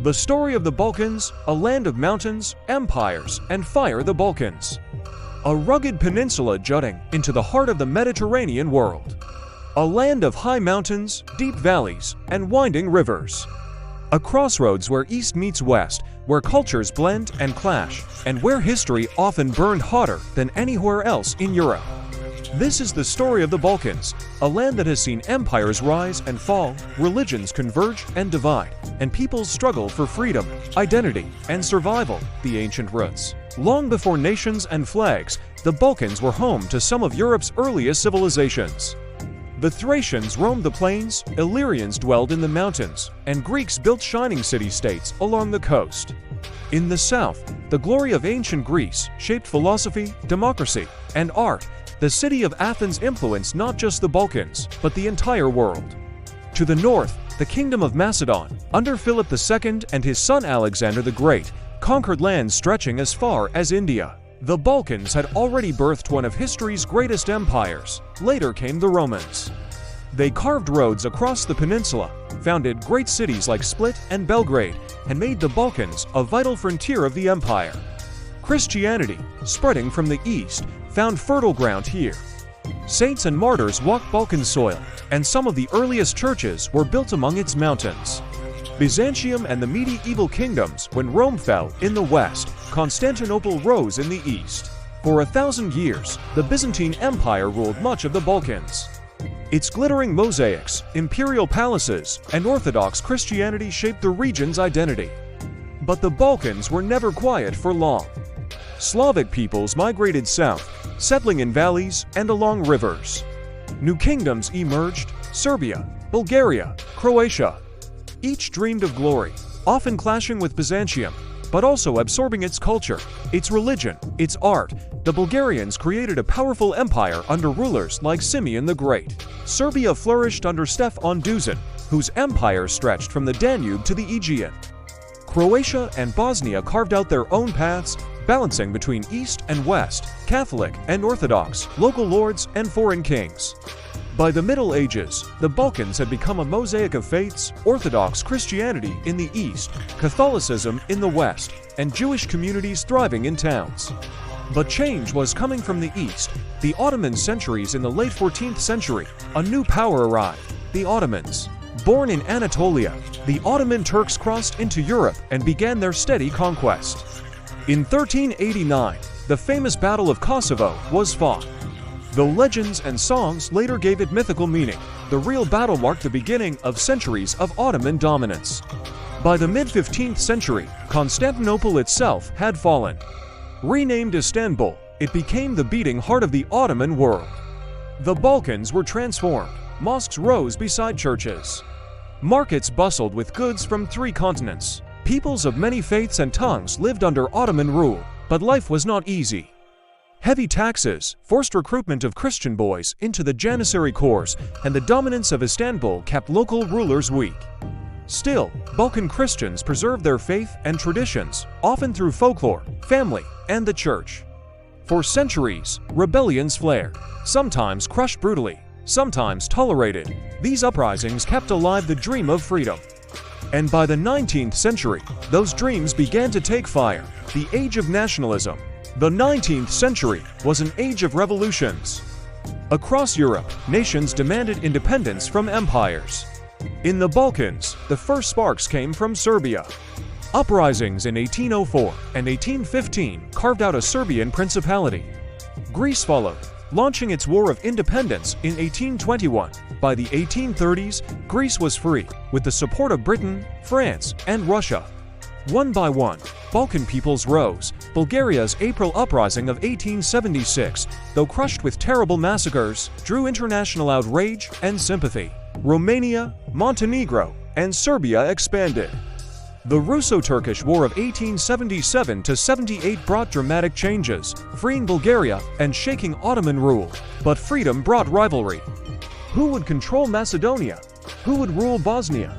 The story of the Balkans, a land of mountains, empires, and fire. The Balkans, a rugged peninsula jutting into the heart of the Mediterranean world. A land of high mountains, deep valleys, and winding rivers. A crossroads where east meets west, where cultures blend and clash, and where history often burned hotter than anywhere else in Europe. This is the story of the Balkans, a land that has seen empires rise and fall, religions converge and divide, and peoples struggle for freedom, identity, and survival. The ancient roots. Long before nations and flags, the Balkans were home to some of Europe's earliest civilizations. The Thracians roamed the plains, Illyrians dwelled in the mountains, and Greeks built shining city-states along the coast. In the south, the glory of ancient Greece shaped philosophy, democracy, and art. The city of Athens influenced not just the Balkans, but the entire world. To the north, the Kingdom of Macedon, under Philip II and his son Alexander the Great, conquered lands stretching as far as India. The Balkans had already birthed one of history's greatest empires. Later came the Romans. They carved roads across the peninsula, founded great cities like Split and Belgrade, and made the Balkans a vital frontier of the empire. Christianity, spreading from the east, found fertile ground here. Saints and martyrs walked Balkan soil, and some of the earliest churches were built among its mountains. Byzantium and the medieval kingdoms. When Rome fell in the west, Constantinople rose in the east. For 1,000 years, the Byzantine Empire ruled much of the Balkans. Its glittering mosaics, imperial palaces, and Orthodox Christianity shaped the region's identity. But the Balkans were never quiet for long. Slavic peoples migrated south, settling in valleys and along rivers. New kingdoms emerged: Serbia, Bulgaria, Croatia. Each dreamed of glory, often clashing with Byzantium, but also absorbing its culture, its religion, its art. The Bulgarians created a powerful empire under rulers like Simeon the Great. Serbia flourished under Stefan Duzin, whose empire stretched from the Danube to the Aegean. Croatia and Bosnia carved out their own paths, balancing between East and West, Catholic and Orthodox, local lords and foreign kings. By the Middle Ages, the Balkans had become a mosaic of faiths: Orthodox Christianity in the east, Catholicism in the west, and Jewish communities thriving in towns. But change was coming from the east. The Ottoman centuries. In the late 14th century, a new power arrived: the Ottomans. Born in Anatolia, the Ottoman Turks crossed into Europe and began their steady conquest. In 1389, the famous Battle of Kosovo was fought. Though legends and songs later gave it mythical meaning, the real battle marked the beginning of centuries of Ottoman dominance. By the mid-15th century, Constantinople itself had fallen. Renamed Istanbul, it became the beating heart of the Ottoman world. The Balkans were transformed. Mosques rose beside churches. Markets bustled with goods from 3 continents. Peoples of many faiths and tongues lived under Ottoman rule, but life was not easy. Heavy taxes, forced recruitment of Christian boys into the Janissary corps, and the dominance of Istanbul kept local rulers weak. Still, Balkan Christians preserved their faith and traditions, often through folklore, family, and the church. For centuries, rebellions flared, sometimes crushed brutally, sometimes tolerated. These uprisings kept alive the dream of freedom. And by the 19th century, those dreams began to take fire. The Age of Nationalism. The 19th century was an age of revolutions. Across Europe, nations demanded independence from empires. In the Balkans, the first sparks came from Serbia. Uprisings in 1804 and 1815 carved out a Serbian principality. Greece followed, launching its War of Independence in 1821. By the 1830s, Greece was free, with the support of Britain, France, and Russia. One by one, Balkan peoples rose. Bulgaria's April Uprising of 1876, though crushed with terrible massacres, drew international outrage and sympathy. Romania, Montenegro, and Serbia expanded. The Russo-Turkish War of 1877–78 brought dramatic changes, freeing Bulgaria and shaking Ottoman rule. But freedom brought rivalry. Who would control Macedonia? Who would rule Bosnia?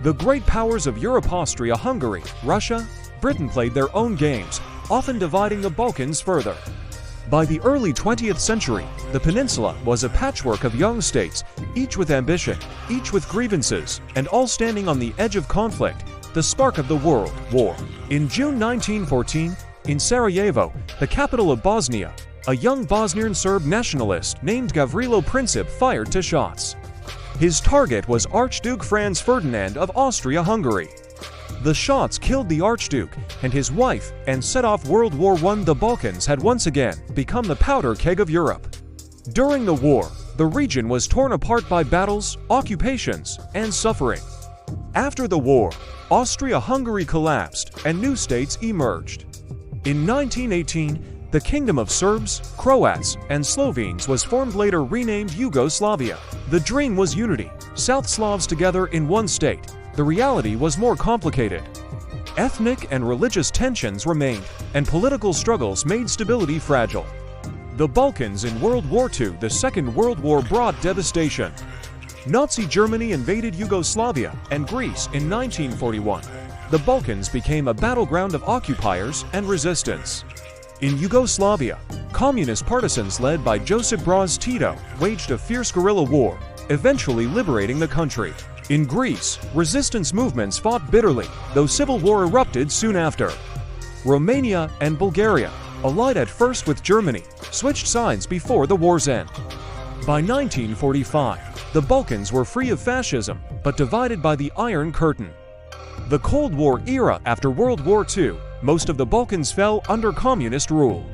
The great powers of Europe, Austria-Hungary, Russia, Britain played their own games, often dividing the Balkans further. By the early 20th century, the peninsula was a patchwork of young states, each with ambition, each with grievances, and all standing on the edge of conflict. the spark of the World War. In June 1914, in Sarajevo, the capital of Bosnia, a young Bosnian Serb nationalist named Gavrilo Princip fired 2 shots. His target was Archduke Franz Ferdinand of Austria-Hungary. The shots killed the Archduke and his wife and set off World War I. The Balkans had once again become the powder keg of Europe. During the war, the region was torn apart by battles, occupations, and suffering. After the war, Austria-Hungary collapsed and new states emerged. In 1918, the Kingdom of Serbs, Croats, and Slovenes was formed, later renamed Yugoslavia. The dream was unity, South Slavs together in one state. The reality was more complicated. Ethnic and religious tensions remained, and political struggles made stability fragile. The Balkans in World War II. The Second World War brought devastation. Nazi Germany invaded Yugoslavia and Greece in 1941. The Balkans became a battleground of occupiers and resistance. In Yugoslavia, communist partisans led by Josip Broz Tito waged a fierce guerrilla war, eventually liberating the country. In Greece, resistance movements fought bitterly, though civil war erupted soon after. Romania and Bulgaria, allied at first with Germany, switched sides before the war's end. By 1945, the Balkans were free of fascism, but divided by the Iron Curtain. The Cold War era. After World War II, most of the Balkans fell under communist rule.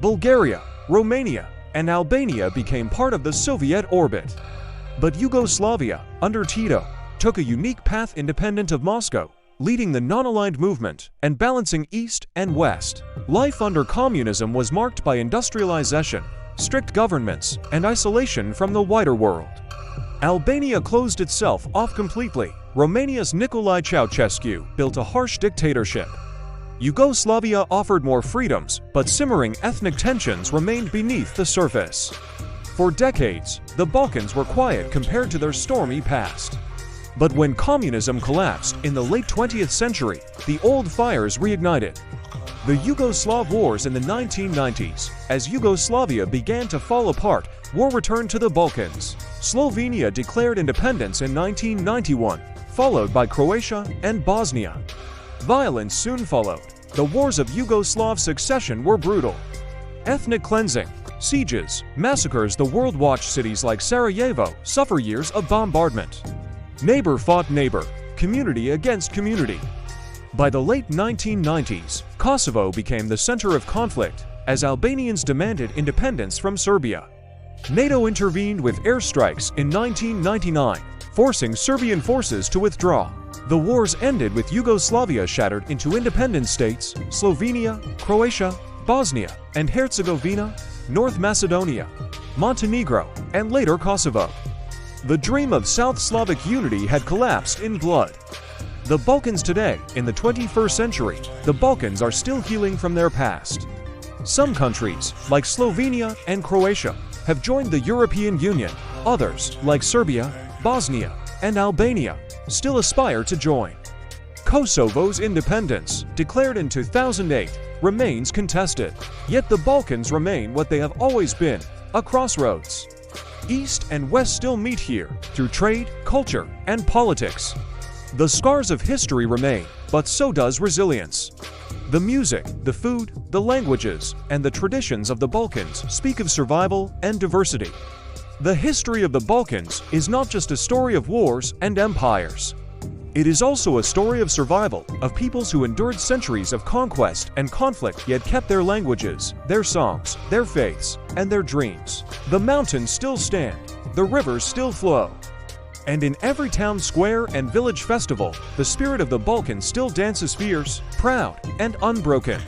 Bulgaria, Romania, and Albania became part of the Soviet orbit. But Yugoslavia, under Tito, took a unique path independent of Moscow, leading the non-aligned movement and balancing East and West. Life under communism was marked by industrialization, strict governments, and isolation from the wider world. Albania closed itself off completely. Romania's Nicolae Ceausescu built a harsh dictatorship. Yugoslavia offered more freedoms, but simmering ethnic tensions remained beneath the surface. For decades, the Balkans were quiet compared to their stormy past. But when communism collapsed in the late 20th century, the old fires reignited. The Yugoslav wars in the 1990s, as Yugoslavia began to fall apart, war returned to the Balkans. Slovenia declared independence in 1991, followed by Croatia and Bosnia. Violence soon followed. The wars of Yugoslav succession were brutal. Ethnic cleansing, sieges, massacres. The world watched cities like Sarajevo suffer years of bombardment. Neighbor fought neighbor, community against community. By the late 1990s, Kosovo became the center of conflict as Albanians demanded independence from Serbia. NATO intervened with airstrikes in 1999, forcing Serbian forces to withdraw. The wars ended with Yugoslavia shattered into independent states: Slovenia, Croatia, Bosnia and Herzegovina, North Macedonia, Montenegro, and later Kosovo. The dream of South Slavic unity had collapsed in blood. The Balkans today, in the 21st century, the Balkans are still healing from their past. Some countries, like Slovenia and Croatia, have joined the European Union. Others, like Serbia, Bosnia, and Albania, still aspire to join. Kosovo's independence, declared in 2008, remains contested. Yet the Balkans remain what they have always been, a crossroads. East and West still meet here, through trade, culture, and politics. The scars of history remain, but so does resilience. The music, the food, the languages, and the traditions of the Balkans speak of survival and diversity. The history of the Balkans is not just a story of wars and empires. It is also a story of survival, of peoples who endured centuries of conquest and conflict yet kept their languages, their songs, their faiths, and their dreams. The mountains still stand, the rivers still flow. And in every town square and village festival, the spirit of the Balkans still dances fierce, proud, and unbroken.